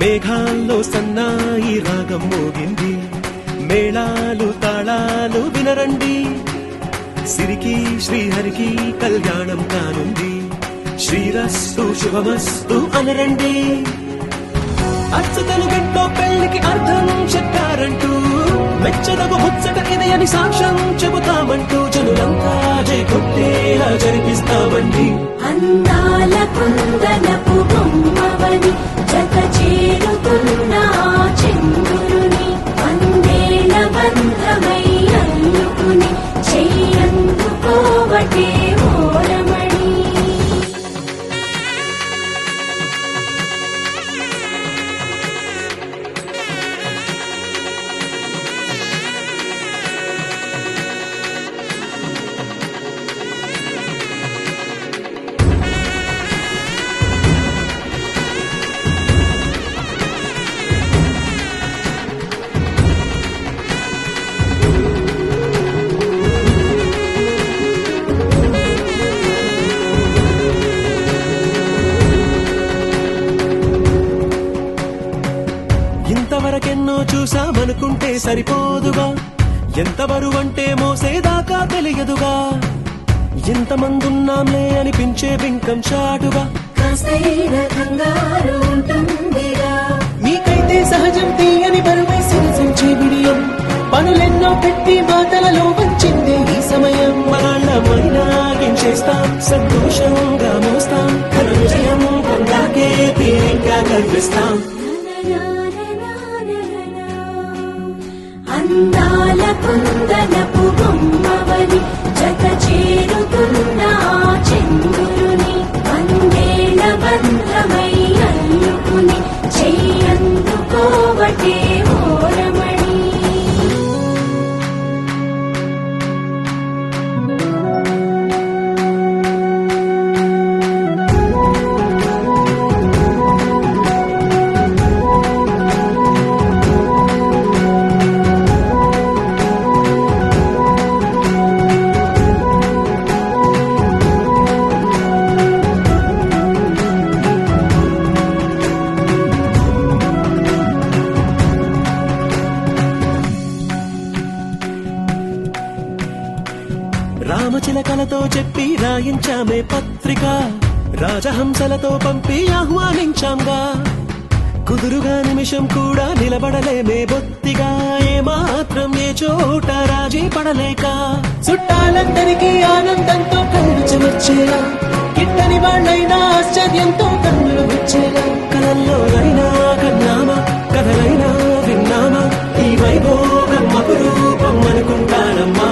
మేఘాల్లో సన్నాయి రాగం మోగింది, మేళాలు తాళాలు వినరండి, సిరికి శ్రీహరికి కళ్యాణం కానుంది, శ్రీరస్తు శుభమస్తు అనరండి. అచ్చతను గంటో పెళ్లికి అర్థం చెప్పారంటూ, మెచ్చదగు ముచ్చట ఇది అని సాక్ష్యం చెబుతామంటూ, జనులంతా జై కొట్టేలా జరిపిస్తామండి. అందాల కుందనపు బొమ్మవని జత చేరుతున్న చంద్రుని, వందేల బంధమై అల్లుకుని చెయ్యందుకోవటే ఓరమణి. ఇంతవరకెన్నో చూసామనుకుంటే సరిపోదుగా, ఎంత బరువంటే మోసేదాకా తెలియదుగా, ఇంతమందున్నాంలే అనిపించే బింకం చాటుగా, కాస్తైన కంగారు ఉంటుందిగా. మీకైతే సహజం తీయని బరువై సిరిసించే బిడియం, పనులెన్నో పెట్టి మాటలలో వంచిందే ఈ సమయం. మనాళ్ళమైనా ఏం చేస్తాం, సంతోషంగా మోస్తాం, ఘన విజయం పొందాకే తీరిగ్గా కనిపిస్తాం. అందాల కుందనపు బొమ్మవని జత చేరుతున్న చంద్రుని, వందేల బంధమై అల్లుకుని చెయ్యందుకోవటే ఓరమణి. రామచిలకలతో చెప్పి రాయించామే పత్రిక, రాజహంసలతో పంపి ఆహ్వానించాంగా, కుదురుగా నిమిషం కూడా నిలబడలేమే బొత్తిగా, ఏమాత్రం ఏ చోట రాజీ పడలేక, చుట్టాలందరికీ ఆనందంతో కళ్ళు చెమర్చేలా, గిట్టని వాళ్ళైనా ఆశ్చర్యంతో కన్నులు వచ్చేలా, కలల్లోనైనా కన్నామా, కథలైనా విన్నామా, ఈ వైభోగం అపురూపం అనుకుంటానమ్మా.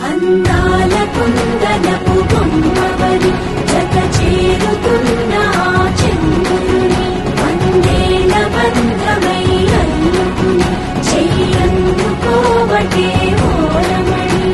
అందాల కుందనపు బొమ్మవని జత చేరుతున్న చంద్రుని, వందేల బంధమై అల్లుకుని చెయ్యందుకోవటే ఓరమణి.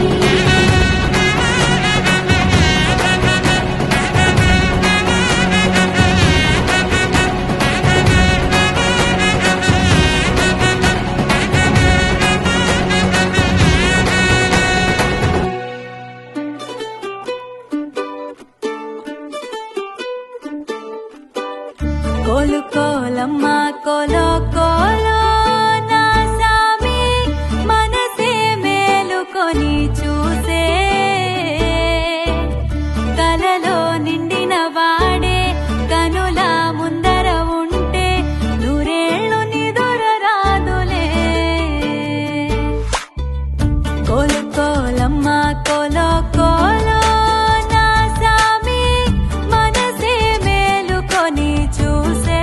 కోలు కోలమ్మ కోలో కోలో నా సామి, మనసే మేలుకొని చూసే, కలలో నిండిన వాడే కనుల ముందర ఉంటే నూరేళ్ళు నిదుర రాదులే. కోలు కోలమ్మ కోలో కోలో నా సామి, మనసే మేలుకొని చూసే,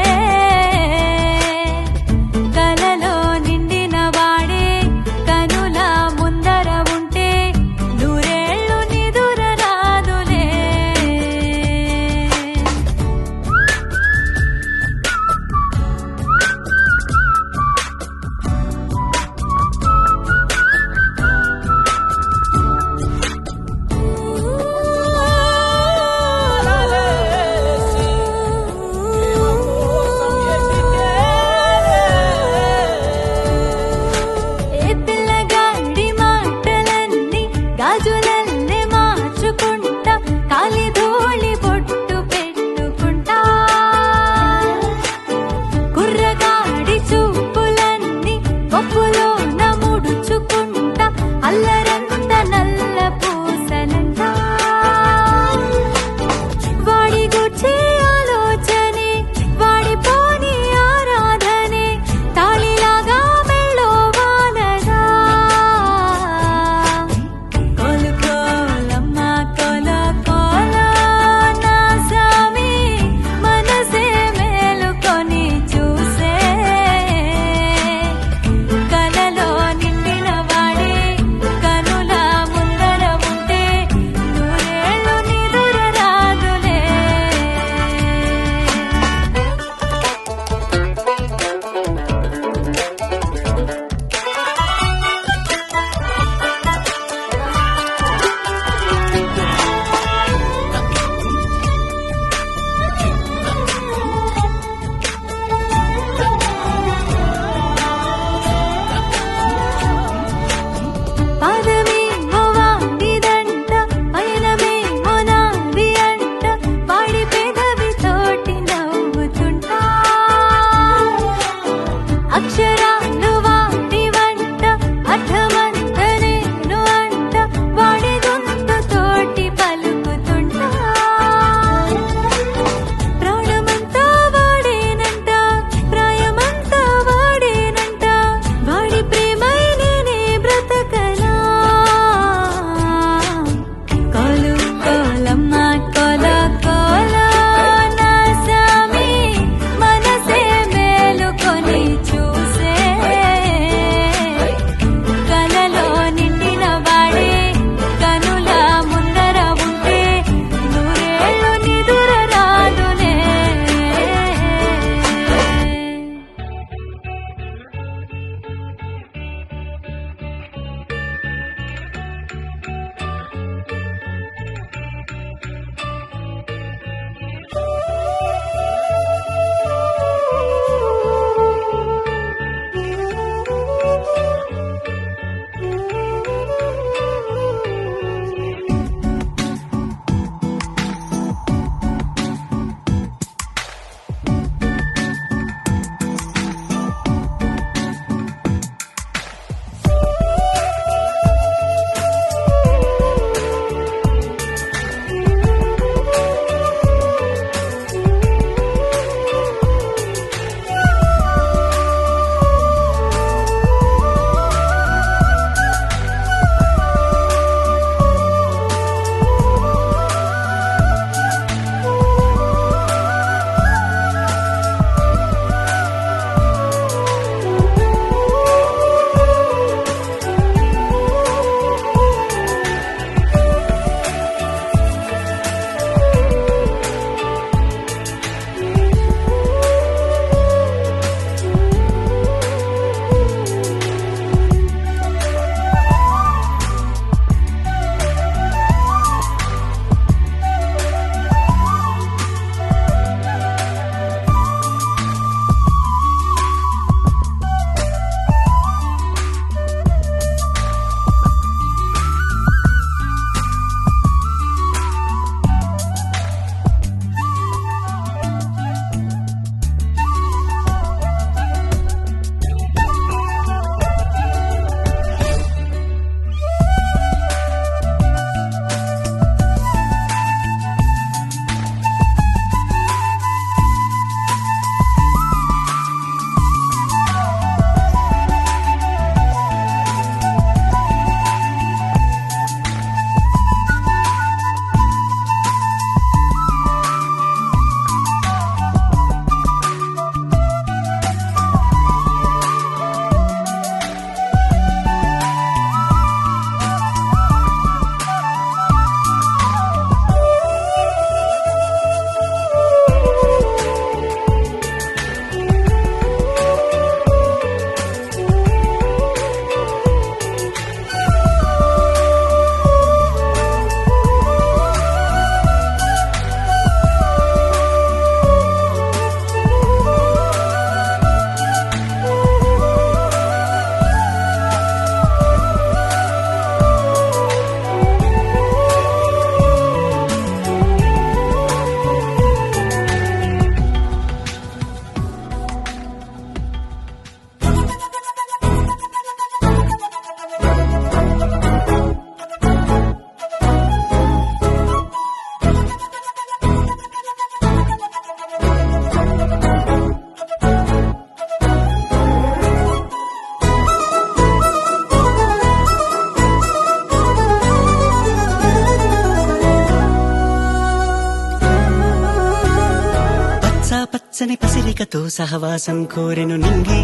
పచ్చా పచ్చని పసిరికతో సహవాసం కోరెను నింగి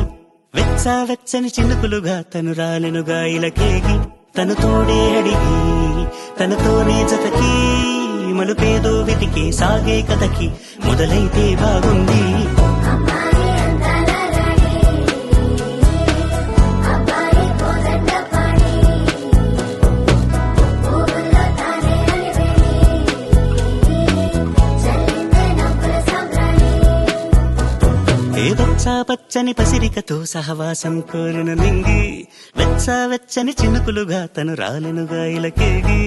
వెచ్చా వెచ్చని చినుకులుగా తను రాలెనుగా ఇలకేగి తను తోడే అడిగి తనతోనే జతకి మలుపేదో వెతికి సాగే కథకి మొదలైతే బాగుంది. వెచ్చా పచ్చని పసిరికతో సహవాసం కోరిన నింగి వెచ్చా వెచ్చని చినుకులుగా తను రాలెనుగా ఇలకేగి.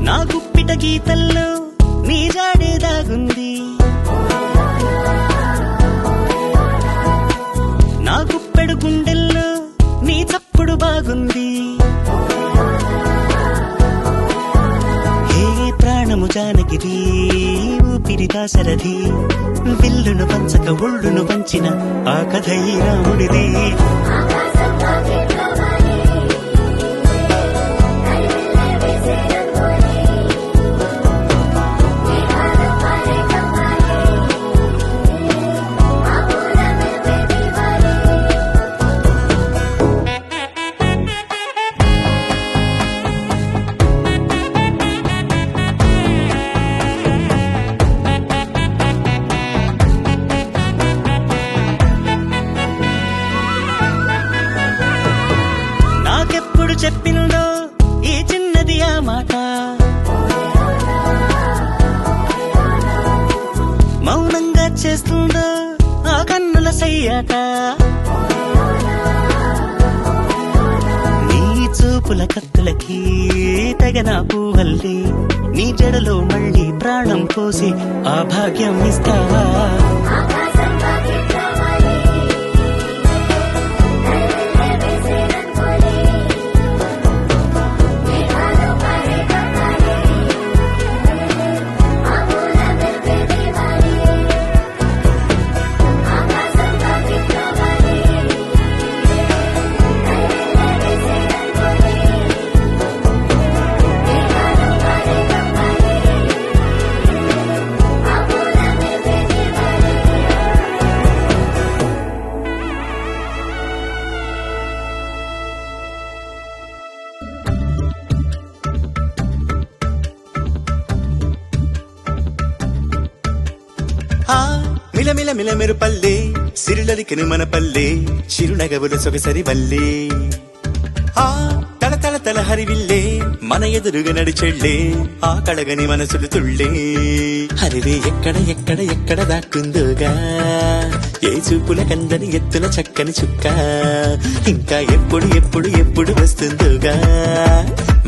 నా గుప్పిట గీతల్లో నీ జాడే దాగుంది, నా గుప్పెడు గుండెల్లో నీ చప్పుడు బాగుంది. హే ప్రాణము జానగిది ఊపిరి దాసరథి విల్లును పంచక ఒళ్ళును పంచిన ఆ కథ ఈ రాముడిది. నాకెప్పుడు చెప్పిందో ఈ చిన్నది ఆ మాట, మౌనంగా చేస్తుందో ఆ కన్నుల సయ్యాట. నీ చూపుల కత్తులకి తెగన పూవల్లి నీ జడలో మళ్ళీ ప్రాణం పోసి ఆ భాగ్యం ఇస్తావా. మిలమిల మిలమెరు పల్లె సిరులలికెను మన పల్లె చిరునగవుల సొగసరి వల్లే. ఆ తల తల తల హరివిల్లే మన ఎదురుగా నడిచెళ్ళే ఆ కడగని మనసులు తుళ్ళే. హరివే ఎక్కడ ఎక్కడ ఎక్కడ దాక్కుందోగా ఏ చూపుల కందని ఎత్తుల చక్కని చుక్క ఇంకా ఎప్పుడు ఎప్పుడు ఎప్పుడు వస్తుందోగా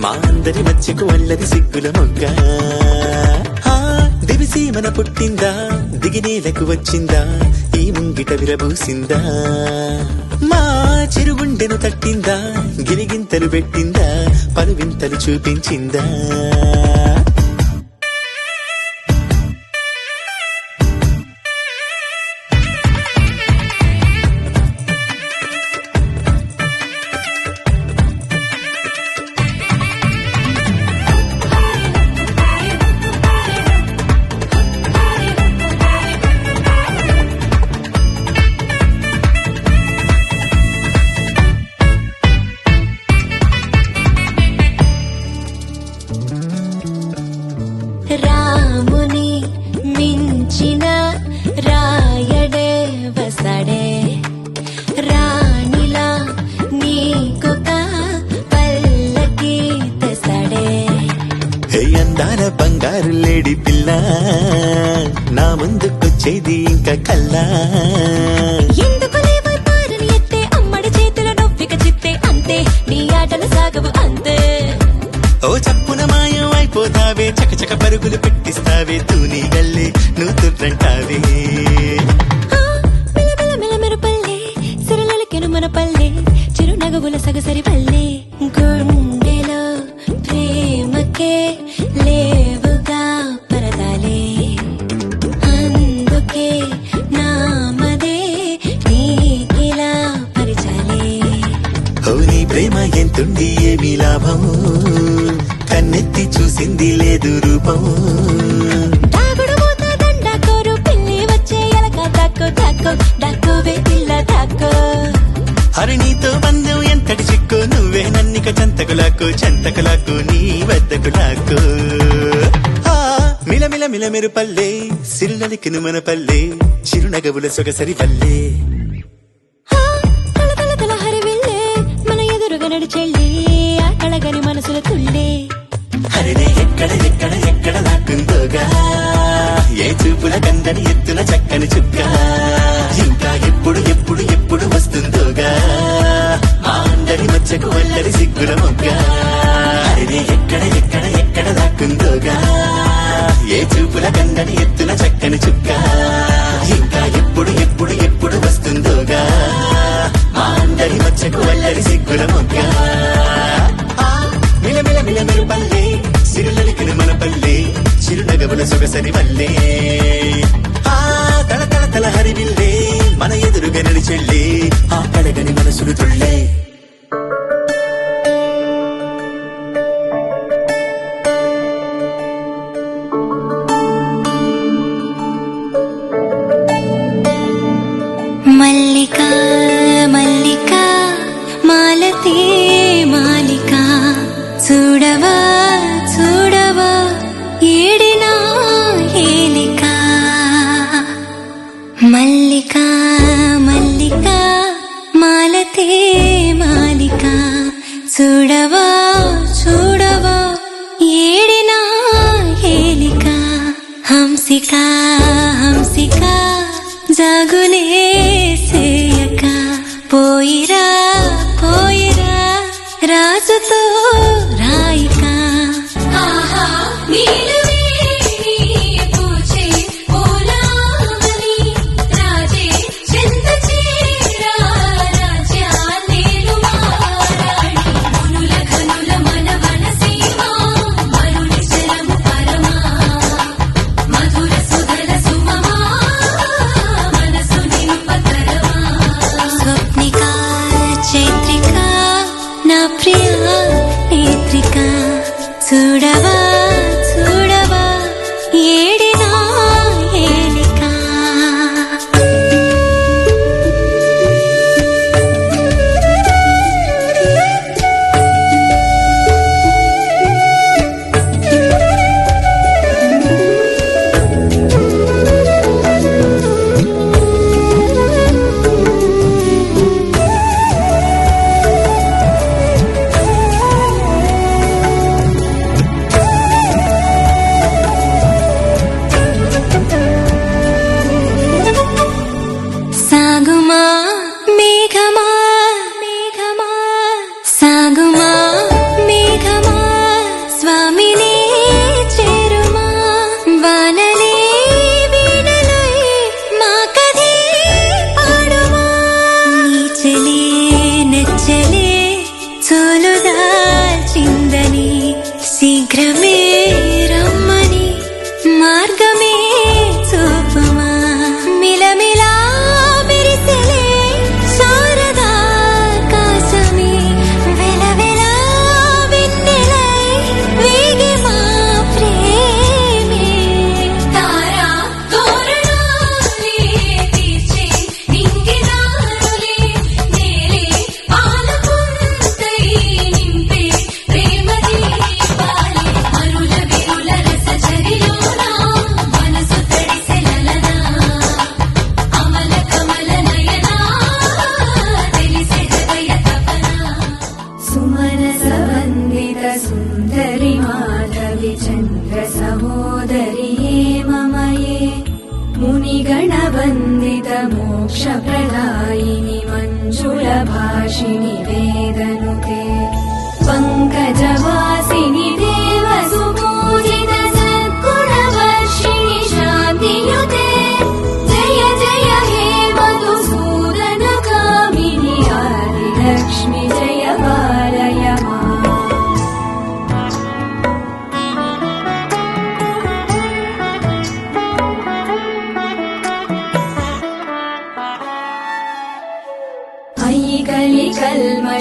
మా అందరి మధ్యకు వల్లది సిగ్గుల మొగ్గ. దివిసి మన పుట్టిందా దిగినేలకు వచ్చిందా ఈ ముంగిట విరబూసిందా మా చిరుగుండెను తట్టిందా గిరిగింతలు పెట్టిందా పలువింతలు చూపించిందా. రాముని మించిన రాయడే వసడే రాణిలా నీకొక పల్లకి తెసడే. హే అందాల బంగారు లేడి పిల్ల నా ముందుకొచ్చేది ఇంకా కల్లా. ఎందుకు లేవు తారని ఎత్తే అమ్మడి చేతుల నొవ్విక చిత్తే అంతే నీ ఆటలు సాగవు అంతే. ఓ చప్పున మాయం తూగిపోతావే చకచక పరుగులు పెట్టిస్తావే తూనీ గల్లే నువ్వు తుర్రంటావే మిలమిల మిలమెరు పల్లె సిరలకెను మన పల్లె చిరునగవుల సగసరి పల్లె గుండెలో ప్రేమకే లేవుగా పరదాలే అందుకే నామదే నీకిలా పరిచాలే ఓ నీ ప్రేమ ఎంతుండి ఏమి లాభం కన్నెత్తి చూసింది లేదు రూపం దాగుడు మూత దండాకోరు పిల్లి వచ్చే ఎలక దాక్కో దాక్కో దాక్కోవే పిల్ల దాక్కో హరిణితో బంధం ఎంతటి చిక్కు నువ్వే నన్నిక చంతకులాకు నీ వద్దకు లాక్కు మిలమిల మిలమెరు పల్లె సిరులలికిను మన పల్లె చిరునగవుల సొగసరి పల్లె తల తల తల హరివిల్లే మన ఎదురుగా నడిచెళ్ళి ఆ కళగని మనసుల తుళ్ళే హరిణి ఎక్కడ లాక్కుందోగా ఏ చూపుల కందని ఎత్తున చక్కని చుక్క ఇంకా ఎప్పుడు వస్తుందోగా మా అందరి మధ్యకు వల్లరి సిగ్గుల మొగ్గ హరిణి ఎక్కడ లాక్కుందోగా ఏ చూపుల కందని ఎత్తున చక్కని చుక్క ఇంకా ఎప్పుడు వస్తుందోగా మా అందరి మధ్యకు వల్లరి సిగ్గుల మొగ్గ మిలమిల మిలమెరు పల్లె సిరులలికిన మన పల్లె చిరునగవుల సొగసరి వల్లే తల తల తల హరివిల్లే మన ఎదురుగా నడిచెళ్ళే ఆ కడగని మనసులు తుళ్ళే మల్లికా మల్లికా మాలతే మాలికా చూడవా చూడవా ఏడినా ఏలికా మల్లికా మల్లికా మాలతే మాలికా చూడవా చూడవా ఏడినా ఏలికా హంసికా హంసికా జాగులే సేయక పోయిరా పోయిరా రాజుతో రాయిక ఆహా నీలవే నీ పూచే ఓలామని రాజే చెంత చేరా రాజా నేను మారాణి మునుల ఘనుల మనవన సీమా మరుని జలము పరమా మధుర సుధల సుమమా మనసు నింపతరమా స్వప్నికా చైత్రికా నా ప్రియా నేత్రికా చూడవా చూడవా ఏడినా ఏలికా సాగుమా మేఘమా మేఘమా సాగుమా మేఘమా స్వామినే చేరుమా వానలే వీణలై మా కథే పాడుమా నీచలే నెచ్చలే చోలుదాల్చిందని శీఘ్రమే రమ్మని మార్గమే చూపుమా మిలమిలా మెరిసెలే శారదా కాశమే వెలవెలా వెన్నెలై వేగి మా ప్రేమే తారా తోరణాలే తీర్చే నింగిదారులే నేలే పాలపుంతై నింపే ప్రేమ దీపాలే మరుల విరుల రస చరిలోనా మనసు తడిసెలలనా అమల కమల నయనా తెలిసే హృదయ తపనా సుమనస వందిత సుందరి మాధవి చంద్ర సహోదరి మమయే మునిగణ వందిత మోక్ష ప్రదాయిని మంజుల భాషిని వేదనుతే పంకజవాసిని దేవ సుమో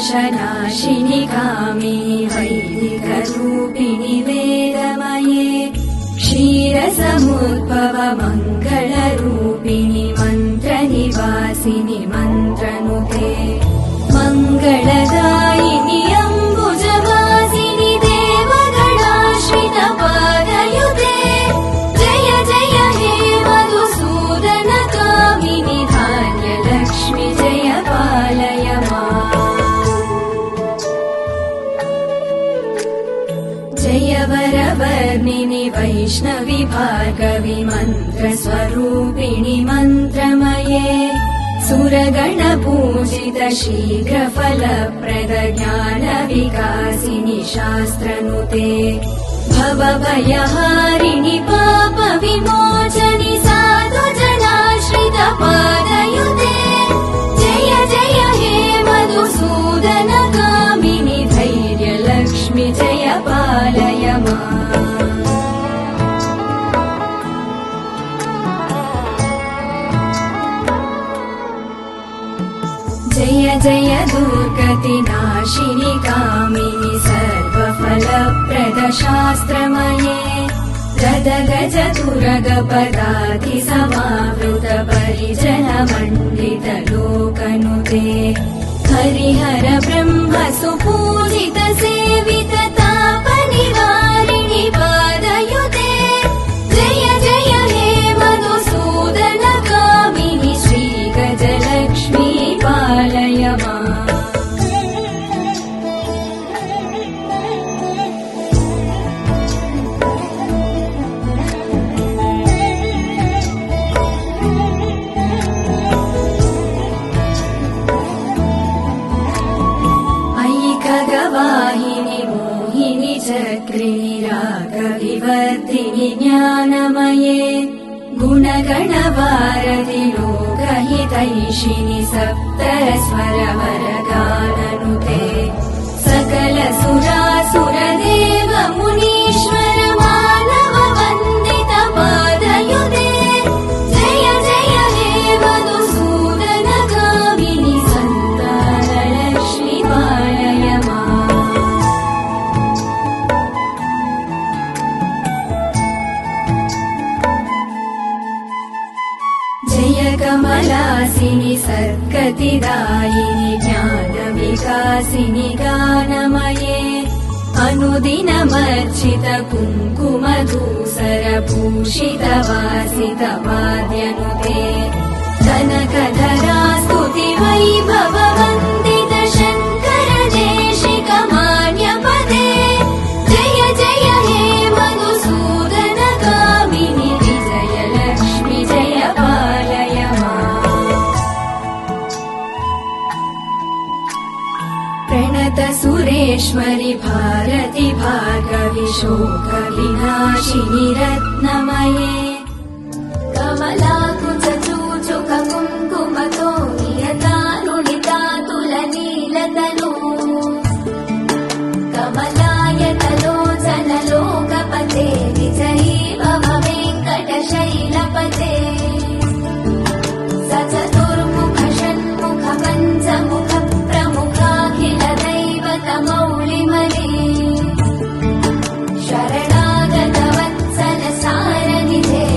क्लेशनाशिनि कामिनि वैदिकरूपिणि वेदमये क्षीरसमुद्भव मङ्गलरूपिणि मन्त्रनिवासिनि मन्त्रनुते मङ्गलदायिनि अम्बुजवासिनि देवगणाश्रितपादयुते जय जय हे मधुसूदन कामिनि धान्यलक्ष्मि जय पालय माम् जय वरवर्णिनि वैष्णवि भार्गवि मन्त्रस्वरूपिणि मन्त्रमये सुरगणपूजित शीघ्रफलप्रद ज्ञानविकासिनि शास्त्रनुते भवभयहारिणि पापविमोचनि साधुजनाश्रितपादयुते जय जय हे मधुसूदन कामिनि धैर्यलक्ष्मि जय पालय माम् जय जय दुर्गतिनाशिनि कामिनि सर्वफलप्रद शास्त्रमये गदगज तुरगपदाति समावृत परिजनमण्डित लोकनुते हरिहर ब्रह्म सुपूजित सेवित तापनिवारिणि पादयुते जय जय हे मधुसूदन कामिनि श्रीगजलक्ष्मी पालय माम् अयि खगवाहिनि मोहिनि चक्रिणि रागविवर्धिनि ज्ञानमये गुणगणवारधि लोकहितैषिणि सप्तस्वरवरगाननुते सकल सुरासुरदेव मुनीश्वर मानव वन्दित पादयुते जय जय हे मधुसूदन कामिनि सन्तानलक्ष्मि पालय माम् जय कमलासिनि सद्गतिदायिनि ज्ञानविकासिनि गानमये अनुदिनमर्चित कुङ्कुमधूसरभूषित वासित वाद्यनुते कनकधरा स्तुति वैभव वन्दित शङ्कर देशिक मान्यपदे जय जय हे मधुसूदन कामिनि विजयलक्ष्मि जय पालय माम् प्रणत सुरेश्वरि भारति भार्गवि शोकविनाशिनि रत्नमये कमलाकुच चूचुक कुङ्कुमतो नियतानुनितातुलनीलतनु कमलायतलोचन लोकपते विजयी भव वेङ्कटशैलपते स चतुर्मुख षण्मुख पञ्चमुख प्रमुखाखिल दैवतमौलिमले शरणागत वत्सल सारनिधे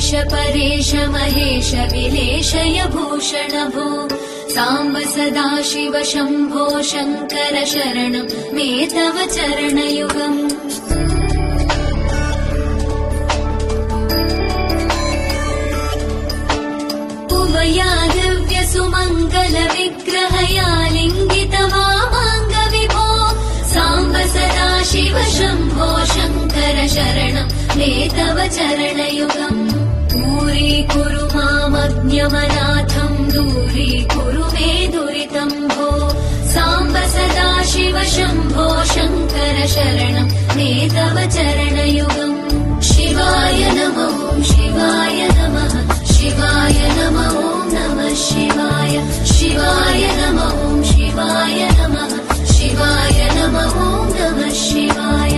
देश परेश महेश विलेशय भूषण भो साम्ब सदा शिव शम्भो शङ्कर शरणं मे तव चरणयुगम् उमया दिव्य सुमङ्गल विग्रहया लिङ्गित वामाङ्ग विभो साम्ब सदा शिव शम्भो शङ्कर शरणं मे तव चरणयुगम् दूरीकुरु मामज्ञमनाथम् दूरीकुरु मे दुरितम् भो साम्ब सदा शिव शम्भो शङ्कर शरणं मे तव चरणयुगम् शिवाय नमो शिवाय नमः शिवाय नमो नमः शिवाय शिवाय नमो शिवाय नमः शिवाय नमो नमः शिवाय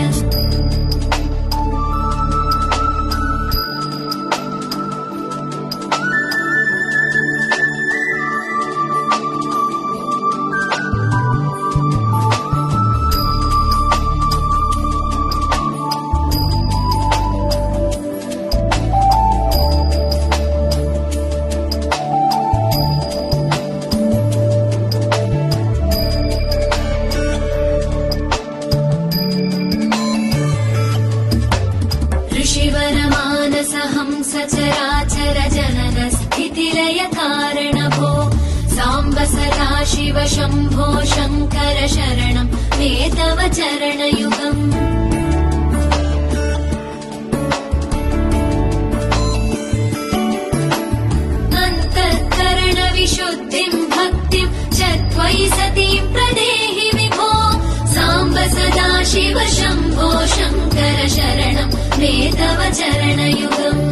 सचराचर जनन स्थितिलय कारण भो साम्ब सदा शिव शम्भो शङ्कर शरणं मे तव चरणयुगम् अन्तःकरण विशुद्धिं भक्तिं च त्वयि सतीं प्रदेहि विभो साम्ब सदा शिव शम्भो शङ्कर शरणं मे तव चरणयुगम्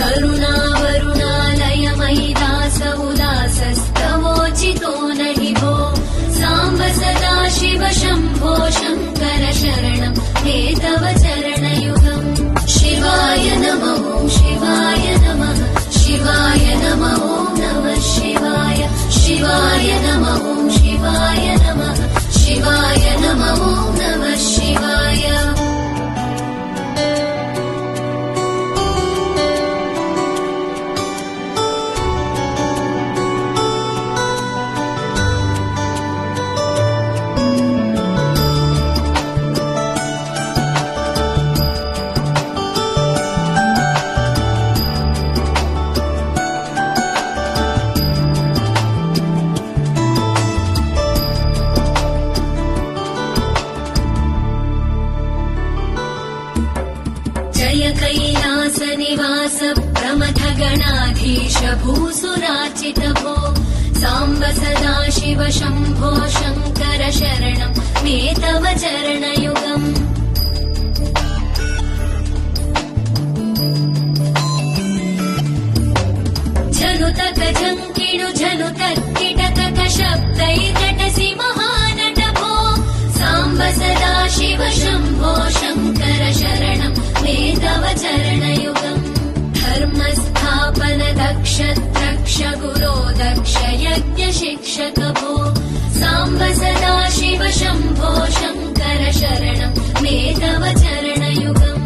करुणावरुणालय मयि दास उदासस्तवोचितो नहि भो साम्ब सदा शिव शम्भो शङ्कर शरणं मे तव चरणयुगम् शिवाय नमो शिवाय नमः शिवाय नमो नमः शिवाय शिवाय नमो शिवाय नमः शिवाय नमो नमः शिवाय कैलास निवास प्रमथ गणाधीश भूसुरार्चित भो साम्ब सदा शिव शम्भो शङ्कर शरणं मे तव चरणयुगम् झनुतक झङ्किणु झनुतक्किटतक शब्दैर्नटसि महानट भो साम्ब सदा शिव शम्भो शङ्कर शरणं मे तव चरणयुगम् धर्मस्थापन दक्ष द्रक्ष गुरो दक्ष यज्ञ शिक्षक भो साम्ब सदा शिव शम्भो शङ्कर शरणं मे तव चरणयुगम्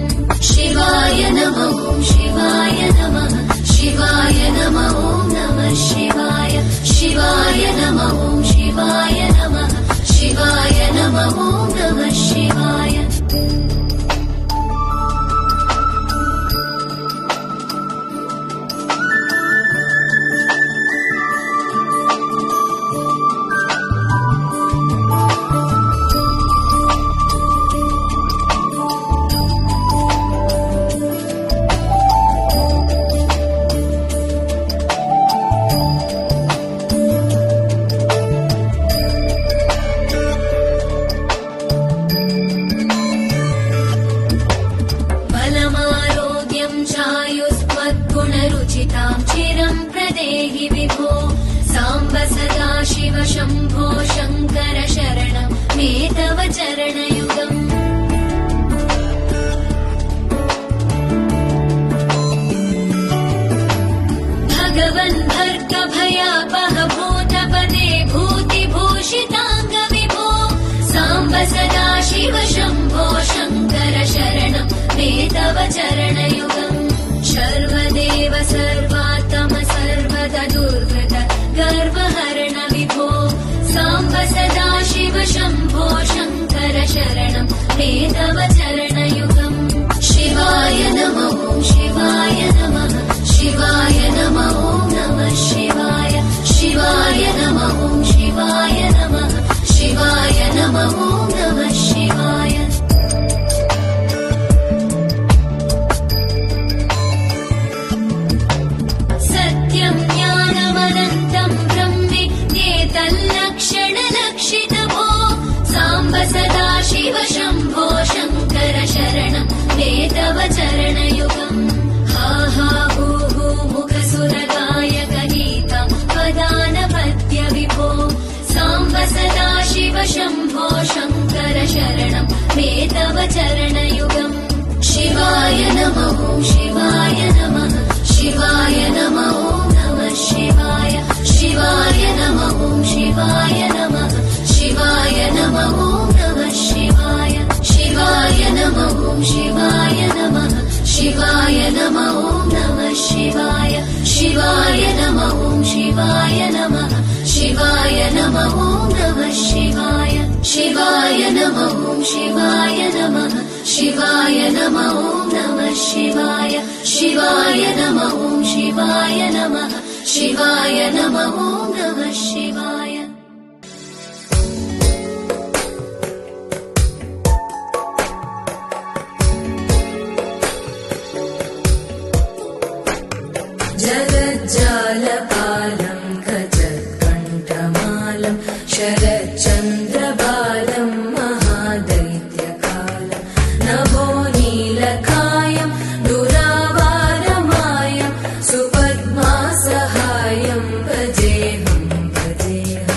शिवाय नमो शिवाय नमः शिवाय नमो नमः शिवाय शिवाय नमो शिवाय नमः शिवाय नमो नमः शिवाय चिरं प्रदेहि विभो साम्ब सदा शिव शम्भो शङ्कर शरणं मे तव चरणयुगम् भगवन् भर्ग भयापह भूतपदे भूतिभूषिताङ्ग विभो साम्ब सदा शिव शम्भो शङ्कर शरणं मे तव चरणयुगम् शर्वदेव शम्भो शङ्कर शरणं मे तव चरणयुगम् शिवाय नमः शिवाय नमः शिवाय नमः नमः शिवाय शिवाय नमः शिवाय नमः शिवाय नमः नमः शिवाय सत्यं ज्ञानमनन्तं ब्रह्मेतल्लक्षणलक्षितभो साम्ब सदा शिव शम्भो शङ्कर शरणं मे तव चरणयुगम् हा हा हू हू मुखसुरगायक गीतं वदानपत्य विभो साम्ब सदा शिव शम्भो शङ्कर शरणं मे तव चरणयुगम् शिवाय नमः शिवाय नमः शिवाय नमः नमः शिवाय शिवाय नमः शिवाय नमः शिवाय नमः नमः शिवाय शिवाय नमः शिवाय नमः शिवाय नमः नमः शिवाय शिवाय नमः शिवाय नमः शिवाय नमः नमः शिवाय शिवाय नमः शिवाय नमः शिवाय नमः नमः शिवाय शिवाय नमः शिवाय नमः शिवाय नमः नमः शिवाय जगज्जालपालं गजत्कण्ठमालं शरच्चन्द्रबालं महादैत्यकालं नभो नीलकायं दुरावारमायं सुपद्मासहायं भजेऽहं भजेऽहम्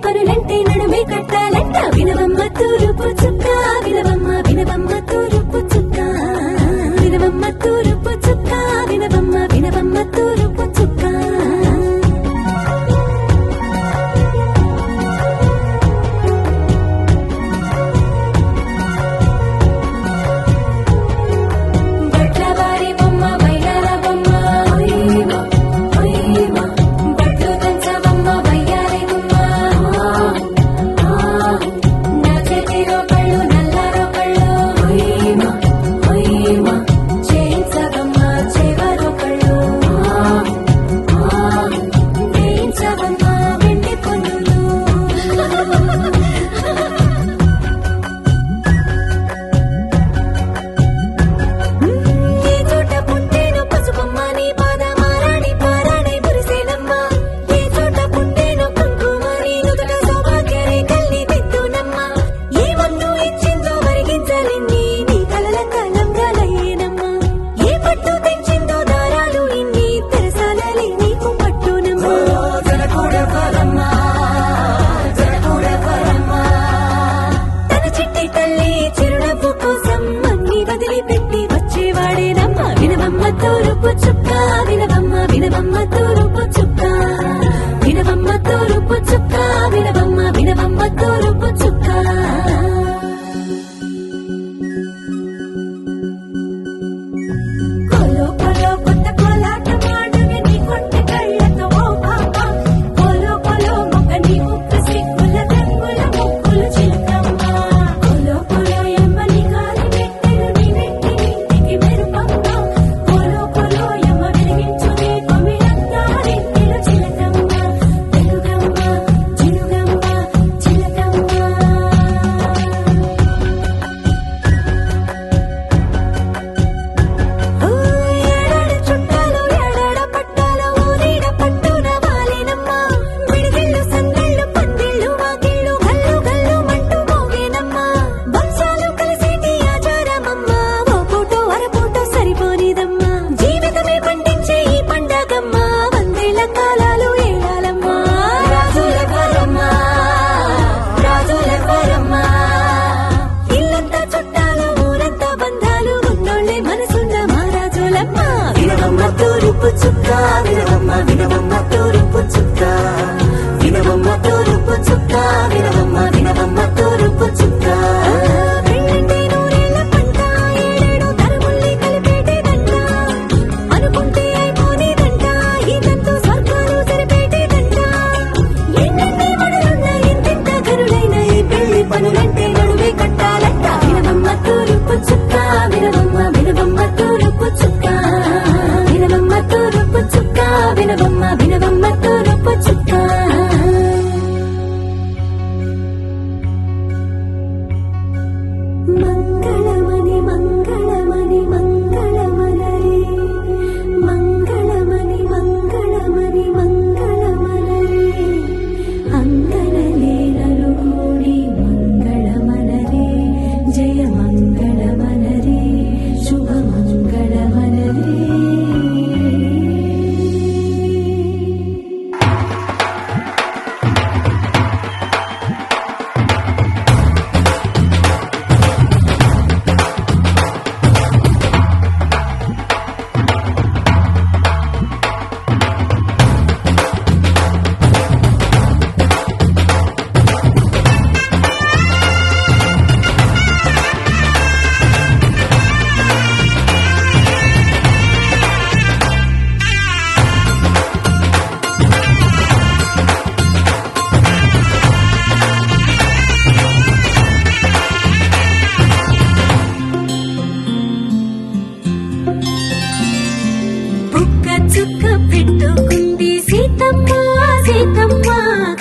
పనులంటే నడుమే కట్టాలంట వినవమ్మ తూరుపు చుక్క వినవమ్మ వినవమ్మ తూరుపు చుక్క వినవమ్మ తూరుపు చుక్క వినవమ్మ వినవమ్మ తూరుపు చుక్క బట్లవారి బొమ్మ వైరాల బొమ్మ ఓయమ్మ ఓయమ్మ బట్లు దంచవమ్మ వయ్యారి గుమ్మ నా చేతిలో కళ్ళు నల్లారో కళ్ళు ఓయమ్మ ఓయమ్మ చేయించవమ్మ చేవరో కళ్ళు వేయించవమ్మ వెండి పొన్నులు ఏ చోట పుట్టేను పసుపమ్మ నీ పాదమారాణి పారాణి మురిసేనమ్మ ఏ చోట పుట్టేను కుంకుమ నీ నుదుట సౌభాగ్య రేఖల్ని దిద్దునమ్మ ఏ మన్ను ఇచ్చిందో వరిగించలిన్ని నీ కలల కలంగాలయ్యేనమ్మ ఏ పట్టు తెచ్చిందో దారాలు ఇన్ని తెరసాలలి నీకు పట్టునమ్మ తన చిట్టి తల్లి చిరునవ్వు కోసం అన్ని వదిలిపెట్టి వచ్చేవాడేనమ్మ వినవమ్మ తూరుపు చుక్క వినవమ్మ వినవమ్మ తూరుపు చుక్క వినవమ్మ తూరుపు చుక్క వినవమ్మ వినవమ్మ తూరుపు చుక్క కోలో కోలో కొత్త కోలాటం ఆడవే నీ కొంటె కళ్ళతో ఓ పాప కోలో కోలో మొక్క నీ ముక్కు సిగ్గుల రంగుల ముక్కులు చిలకమ్మ కోలో కోలో ఎమ్మ నీ కాలి పెట్టెలు నీ నెట్టి ఇంటికి మెరుపమ్మ కోలో కోలో ఎమ్మ వెలిగించు నీ కొమిరంతా నెట్టిలో చిలకమ్మ వెలుగమ్మ చిలుగమ్మ చిలకమ్మ ఏడాడ చుట్టాలు ఏడాడ పట్టాలు ఊరీడ పట్టున వాలేనమ్మ విడిదిళ్ళు సందళ్ళు పందిళ్ళు వాకిళ్ళు గల్లు గల్లు మంటూ మోగేనమ్మ వంశాలు కలిసేటి ఆచారమమ్మ ఓ పూటో అరపూటో సరిపోనిదమ్మ జీవితమే పండించే ఈ పండగమ్మ వందేళ్ల కాలాలు ఏలాలమ్మ రాజులెవ్వరమ్మ రాజులెవ్వరమ్మ ఇల్లంతా చుట్టాలు ఊరంతా బంధాలు ఉన్నోళ్ళే మనసున్న మహారాజులమ్మ వినవమ్మ తూరుపు చుక్క వినవమ్మ వినవమ్మ తూరుపు చుక్క వినవమ్మ తూరుపు చుక్క వినవమ్మ వినవమ్మ తూరుపు చుక్క పెళ్ళంటే నూరేళ్ల పంట ఏడేడు తరముల్ని కలిపేటేదంట అనుకుంటే అయిపోనేదంట ఈ తంతు స్వర్గాలు సరిపేటేదంట ఎన్నెన్ని మడులున్న ఎంతెంత గనులైన ఈ పెళ్లి పనులంటే నడువే కట్టాలంట వినవమ్మ తూరుపు చుక్క వినవమ్మ వినవమ్మ తూరుపు చుక్క వినవమ్మ తూరుపు చుక్క వినవమ్మ వినవమ్మ తూరుపు చుక్క మంగళమని మంగళమని మంగళమనరే మంగళమని మంగళమని మంగళమనరే అంగనలే నలుగూడి మంగళమనరే జయ మంగళమనరే శుభ మంగళమనరే బుక్క చుక్క పెట్టుకుంది సీతమ్మ సీతమ్మ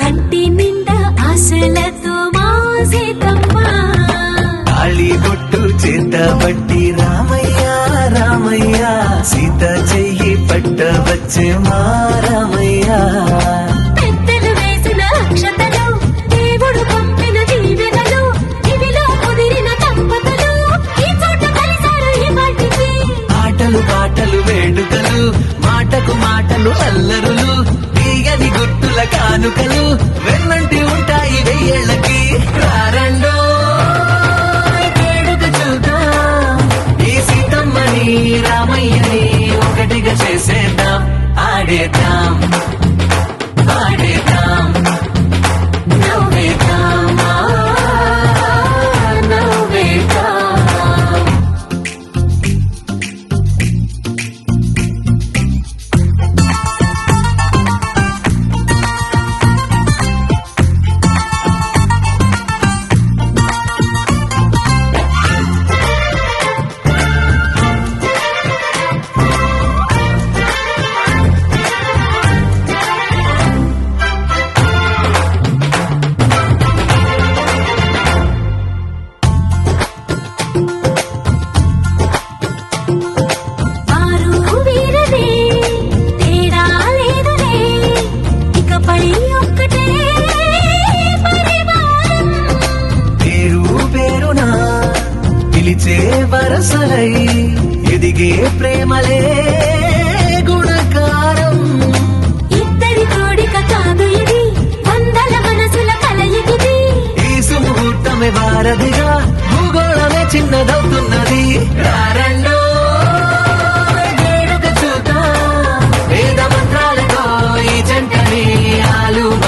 కంటి నిండా ఆశలతో మా సీతమ్మ తాళి బొట్టు చేత బట్టి రామయ్య రామయ్య సీత చెయ్యి పట్ట వచ్చే మా రామయ్య పెద్దలు వేసిన అక్షతలు దేవుడు పంపిన దీవెనలు ఇవిలో కుదిరిన దంపతులు ఈ చోట కలిసారు ఈ వాటికి ఆటలు పాటలు వేడుకలు మాటకు మాటలు అల్లరులు తీయని గుట్టుల కానుకలు వెన్నంటి ఉంటా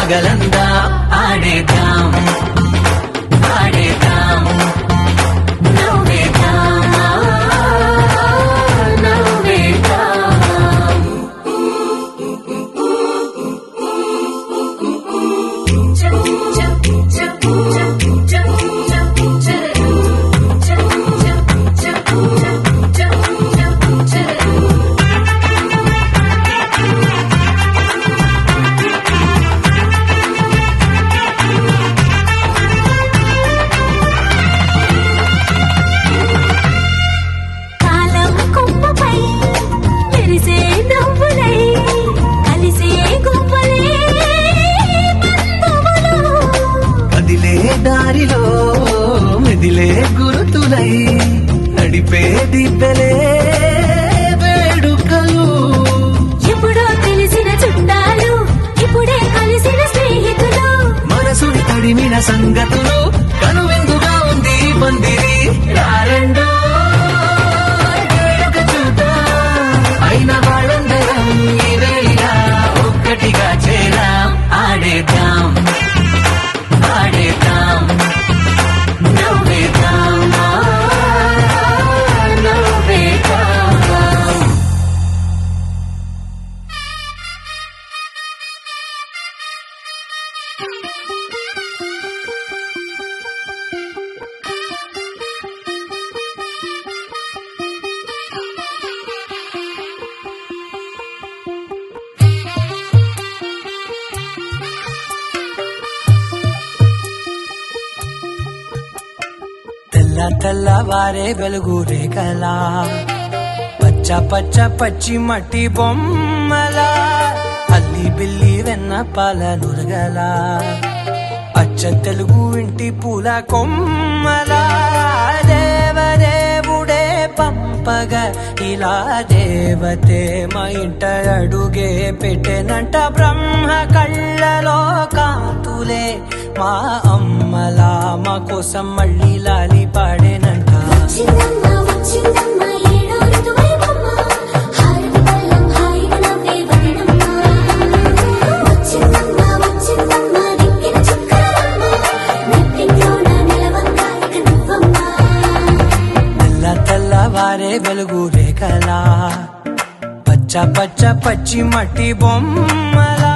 పగలందా ఆడేద్దాం ఆడేద్దాం నవ్వేద్దాం నవ్వేద్దాం కాలం కొమ్మపై మెరిసే నవ్వులై కలిసే గుంపులే బంధువులు కదిలే దారిలో మెదిలే గురుతులై నడిపే దిబ్బలే వేడుకలు ఎప్పుడో తెలిసిన చుట్టాలు ఇప్పుడే కలిసిన స్నేహితులు మనసుని తడిమిన సంగతులు కనువిందుగా ఉంది ఈ పందిరి రారండో వేడుక చూద్దాం అయిన వాళ్ళందరం ఈ వేళ ఒక్కటిగా చేరాం ఆడేద్దాం ఆడేద్దాం నవ్వేద్దాం నవ్వేద్దాం తెల్ల తెల్లవారే వెలుగు రేఖలా పచ్చ పచ్చ పచ్చి మట్టి బొమ్మలా అల్లి బిల్లి వెన్న పాల నురగలా అచ్చ తెలుగు ఇంటి పూల కొమ్మలా దేవదేవుడే పంపగా ఇలా దేవతే మా ఇంట అడుగే పెట్టెనంట బ్రహ్మ కళ్ళలో కాంతులే మా అమ్మలా మా కోసం మళ్ళీ లాలి పాడేనంట వచ్చిందమ్మ వచ్చిందమ్మ ఏడో ఋతువైవమ్మ హారతి పళ్ళం హాయిగా నవ్వే వదనమ్మ వచ్చిందమ్మ వచ్చిందమ్మ దిక్కిన చుక్కలమ్మ నెట్టింట్లోన నిలవంగా ఇక నువ్వమ్మ తెల్ల తెల్లవారే వెలుగు రేఖలా పచ్చ పచ్చ పచ్చి మట్టి బొమ్మలా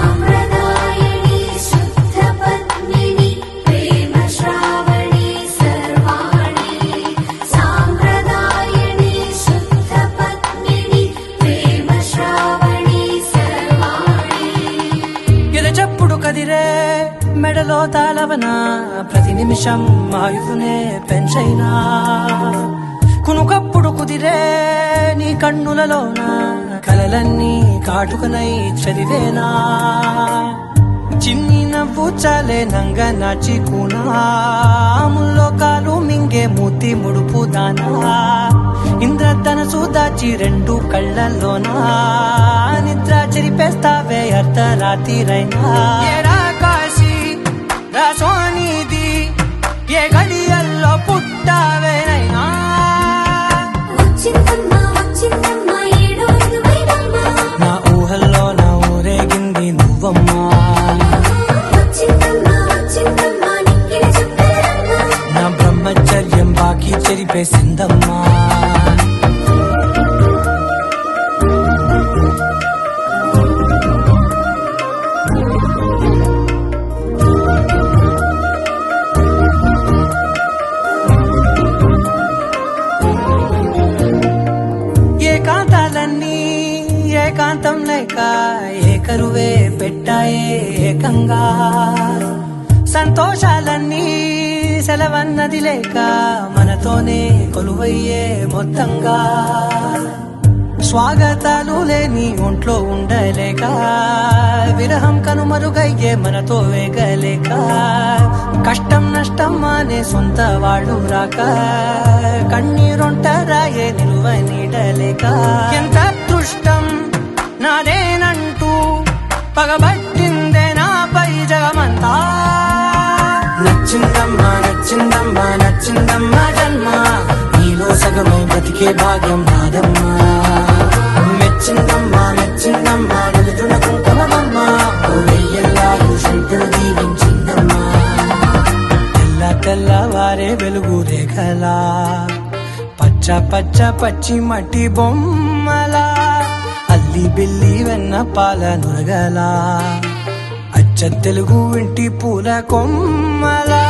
సాంప్రదాయని శుద్ధ పద్మిని ప్రేమ శ్రావణి సర్వాణి సాంప్రదాయని శుద్ధ పద్మిని ప్రేమ శ్రావణి సర్వాణి ఎదచప్పుడు కదిరే మెడలో తాళవన ప్రతి నిమిషం ఆయుధునే పెంచైనా కునుకప్పుడు కుదిరే నీ కన్నులలోన కలలన్నీ కాటుకనై చదివేనా చిన్ని నవ్వు చాలే నంగ నాచి కూనాముల్లో కాలు మింగే మూతి ముడుపు దానా ఇంద్రధనసు దాచి రెండు కళ్ళల్లోనా నిద్ర చెరిపేస్తావే అర్ధరాత్రిరైనా ఏడా కాశీ రా సోనిది ఏ గడియల్లో పుట్టావేనైనా వచ్చిందమ్మ వచ్చిందమ్మ ఏడో ఋతువైవమ్మ నా ఊహల్లో నా ఊరేగింది నువ్వమ్మా వచ్చిందమ్మ వచ్చిందమ్మ నిక్కిన చుక్కలమ్మ నా బ్రహ్మచర్యం బాకీ చెరిపేసిందమ్మా ఏకాంతాలన్నీ ఏకాంతం లేక ఏకరువే పెట్టాయే ఏకంగా సంతోషాలన్నీ సెలవన్నది లేక మనతోనే కొలువయ్యే మొత్తంగా స్వాగతాలు లేని ఒంట్లో ఉండలేక విరహం కనుమరుగయ్యే మనతో వేగలేక కష్టం నష్టం అనే సొంత వాళ్ళు రాక కన్నీరొంటరాయే నిలువ నీడలేక ఎంత అదృష్టం నాదేనంటూ పగబట్టిందే నాపై జగమంతా నచ్చిందమ్మా నచ్చిందమ్మా నచ్చిందమ్మా జన్మ నీ నీలో సగమై బ్రతికే భాగ్యం నాదమ్మా మెచ్చిందమ్మా మెచ్చిందమ్మా నలుతున్న కుంకుమమ్మా ఓ వెయ్యల్లాగు శంకరు దీవించిందమ్మా తెల్ల తెల్లవారే వెలుగు రేఖలా పచ్చ పచ్చ పచ్చి మట్టి బొమ్మలా అల్లి బిల్లి వెన్న పాల నురగలా అచ్చ తెలుగు ఇంటి పూల కొమ్మలా